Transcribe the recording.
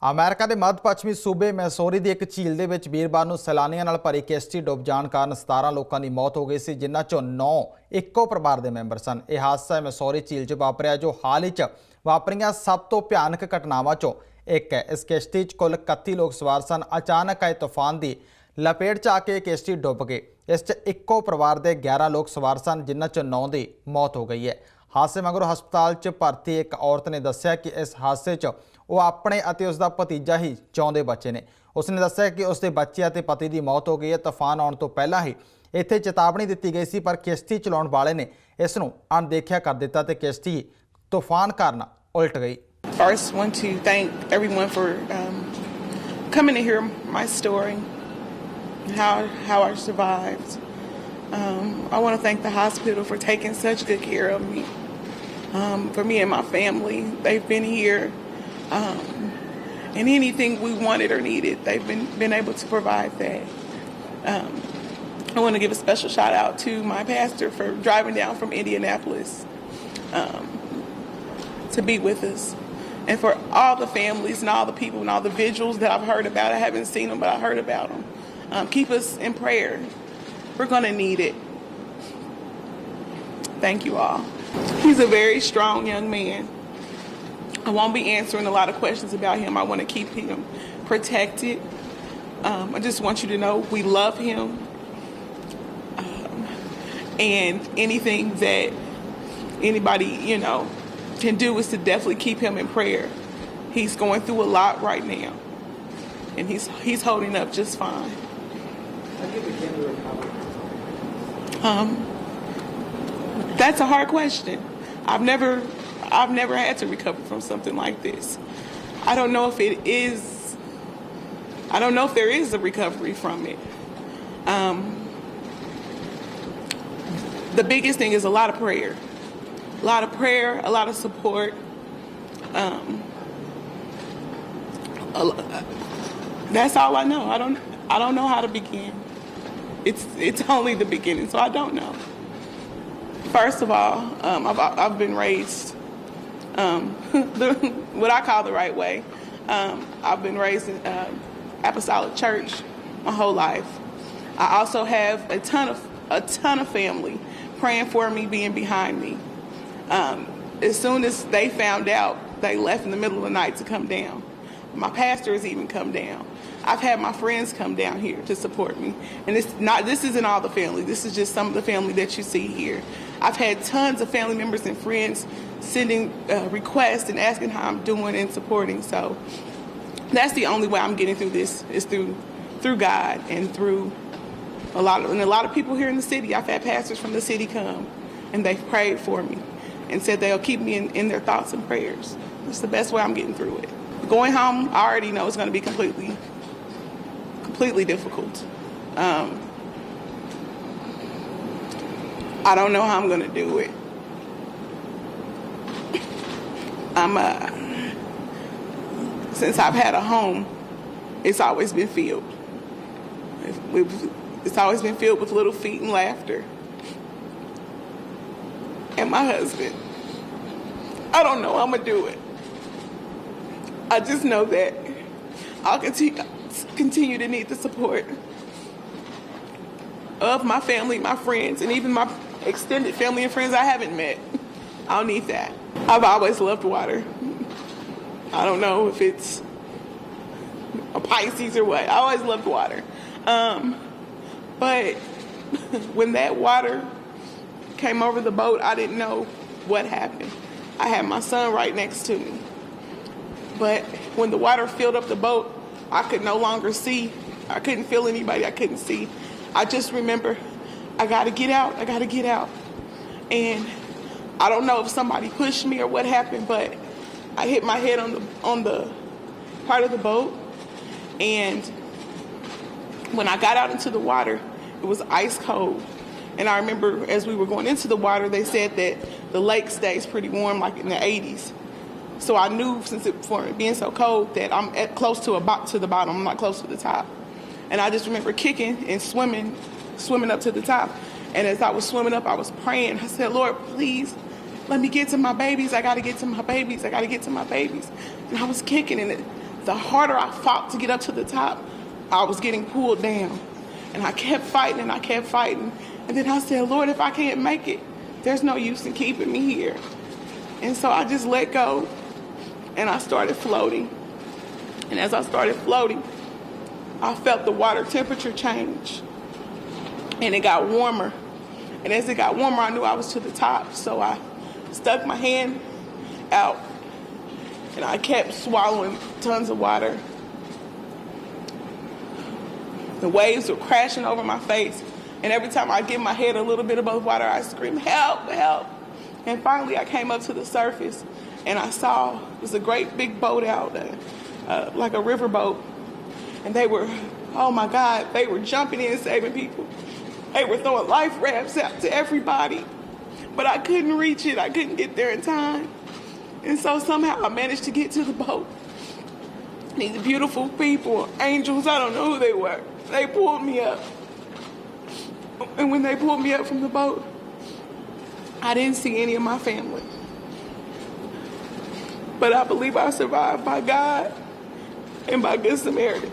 America ਦੇ ਮੱਧ ਪੱਛਮੀ ਸੂਬੇ ਮੈਸੂਰੀ ਦੀ ਇੱਕ ਝੀਲ ਦੇ ਵਿੱਚ ਵੀਰਵਾਰ ਨੂੰ ਸੈਲਾਨੀਆਂ ਨਾਲ ਭਰੀ ਕਿਸ਼ਤੀ ਡੁੱਬ ਜਾਣ ਕਾਰਨ 17 ਲੋਕਾਂ ਦੀ ਮੌਤ ਹੋ ਗਈ ਸੀ, ਜਿਨ੍ਹਾਂ ਚੋਂ 9 ਇੱਕੋ ਪਰਿਵਾਰ ਦੇ ਮੈਂਬਰ ਸਨ। ਇਹ ਹਾਦਸਾ ਮੈਸੂਰੀ ਝੀਲ 'ਚ ਵਾਪਰਿਆ, ਜੋ ਹਾਲ ਹੀ 'ਚ ਵਾਪਰੀਆਂ ਸਭ ਤੋਂ ਭਿਆਨਕ ਘਟਨਾਵਾਂ 'ਚੋਂ ਇੱਕ ਹੈ। ਇਸ ਕਿਸ਼ਤੀ 'ਚ ਕੁੱਲ 31 ਲੋਕ ਸਵਾਰ ਸਨ। ਅਚਾਨਕ ਆਏ ਤੂਫਾਨ ਦੀ ਲਪੇਟ 'ਚ ਆ ਕੇ ਕਿਸ਼ਤੀ ਡੁੱਬ ਗਈ। ਇਸ 'ਚ ਇੱਕੋ ਪਰਿਵਾਰ ਦੇ 11 ਲੋਕ ਸਵਾਰ ਸਨ, ਜਿਨ੍ਹਾਂ ਚੋਂ 9 ਦੀ ਮੌਤ ਹੋ ਗਈ ਹੈ। ਹਾਦਸੇ ਮਗਰੋਂ ਹਸਪਤਾਲ 'ਚ ਭਰਤੀ ਇੱਕ ਔਰਤ ਨੇ ਦੱਸਿਆ ਕਿ ਇਸ ਹਾਦਸੇ 'ਚ ਉਹ ਆਪਣੇ ਅਤੇ ਉਸ ਦਾ ਭਤੀਜਾ ਹੀ ਜਿਉਂਦੇ ਬਚੇ ਨੇ। ਉਸਨੇ ਦੱਸਿਆ ਕਿ ਉਸ ਦੇ ਬੱਚੇ ਅਤੇ ਪਤੀ ਦੀ ਮੌਤ ਹੋ ਗਈ ਹੈ। ਤੂਫਾਨ ਆਉਣ ਤੋਂ ਪਹਿਲਾਂ ਹੀ ਇੱਥੇ ਚੇਤਾਵਨੀ ਦਿੱਤੀ ਗਈ ਸੀ, ਪਰ ਕਿਸ਼ਤੀ ਚਲਾਉਣ ਵਾਲੇ ਨੇ ਇਸ ਨੂੰ ਅਣਦੇਖਿਆ ਕਰ ਦਿੱਤਾ ਤੇ ਕਿਸ਼ਤੀ ਤੂਫਾਨ ਕਾਰਨ ਉਲਟ ਗਈ। First, want to thank everyone for coming to hear my story, how I survived. I want to thank the hospital for taking such good care of me. For me and my family, they've been here, and anything we wanted or needed, they've been able to provide that. I want to give a special shout out to my pastor for driving down from Indianapolis to be with us, and for all the families and all the people and all the vigils that I've heard about. I haven't seen them, but I heard about them. Keep us in prayer. We're going to need it. Thank you all. He's a very strong young man. I won't be answering a lot of questions about him. I want to keep him protected. I just want you to know we love him. And anything that anybody, can do is to definitely keep him in prayer. He's going through a lot right now, and he's holding up just fine. That's a hard question. I've never had to recover from something like this. I don't know if there is a recovery from it. The biggest thing is a lot of prayer. A lot of prayer, a lot of support. That's all I know. I don't know how to begin. It's only the beginning, so I don't know. First of all, I've been raised what I call the right way. I've been raised in apostolic church my whole life. I also have a ton of family praying for me, being behind me. As soon as they found out, they left in the middle of the night to come down. My pastor has even come down. I've had my friends come down here to support me. And this isn't all the family. This is just some of the family that you see here. I've had tons of family members and friends sending requests and asking how I'm doing and supporting. So that's the only way I'm getting through this, is through God and through a lot of people here in the city. I've had pastors from the city come, and they've prayed for me and said they'll keep me in their thoughts and prayers. It's the best way I'm getting through it. Going home, I already know it's going to be completely difficult. I don't know how I'm going to do it. Since I've had a home, it's always been filled. It's always been filled with little feet and laughter. And my husband, I don't know how I'm going to do it. I just know that I'll continue to need the support of my family, my friends, and even my extended family and friends I haven't met. I'll need that. I've always loved water. I don't know if it's a Pisces or what. I always loved water. But when that water came over the boat, I didn't know what happened. I had my son right next to me. But when the water filled up the boat, I could no longer see. I couldn't feel anybody. I couldn't see. I just remember, I got to get out. I got to get out. And I don't know if somebody pushed me or what happened, but I hit my head on the part of the boat. And when I got out into the water, it was ice cold. And I remember as we were going into the water, they said that the lake stays pretty warm, like in the 80s. So I knew, for it being so cold, that I'm close to the bottom. I'm not close to the top. And I just remember kicking and swimming up to the top. And as I was swimming up, I was praying. I said, Lord, please let me get to my babies. I got to get to my babies. I got to get to my babies. And I was kicking, and the harder I fought to get up to the top, I was getting pulled down. And I kept fighting and I kept fighting. And then I said, Lord, if I can't make it, there's no use in keeping me here. And so I just let go and I started floating. And as I started floating, I felt the water temperature change. And it got warmer. And as it got warmer, I knew I was to the top. So I stuck my hand out and I kept swallowing tons of water. The waves were crashing over my face. And every time I get my head a little bit above water, I scream, help, help. And finally I came up to the surface and I saw it was a great big boat out, like a river boat. And they were, oh my God, they were jumping in and saving people. They were throwing life rafts out to everybody. But I couldn't reach it. I couldn't get there in time. And so somehow I managed to get to the boat. These beautiful people, angels, I don't know who they were. They pulled me up. And when they pulled me up from the boat, I didn't see any of my family. But I believe I survived by God and by Good Samaritan.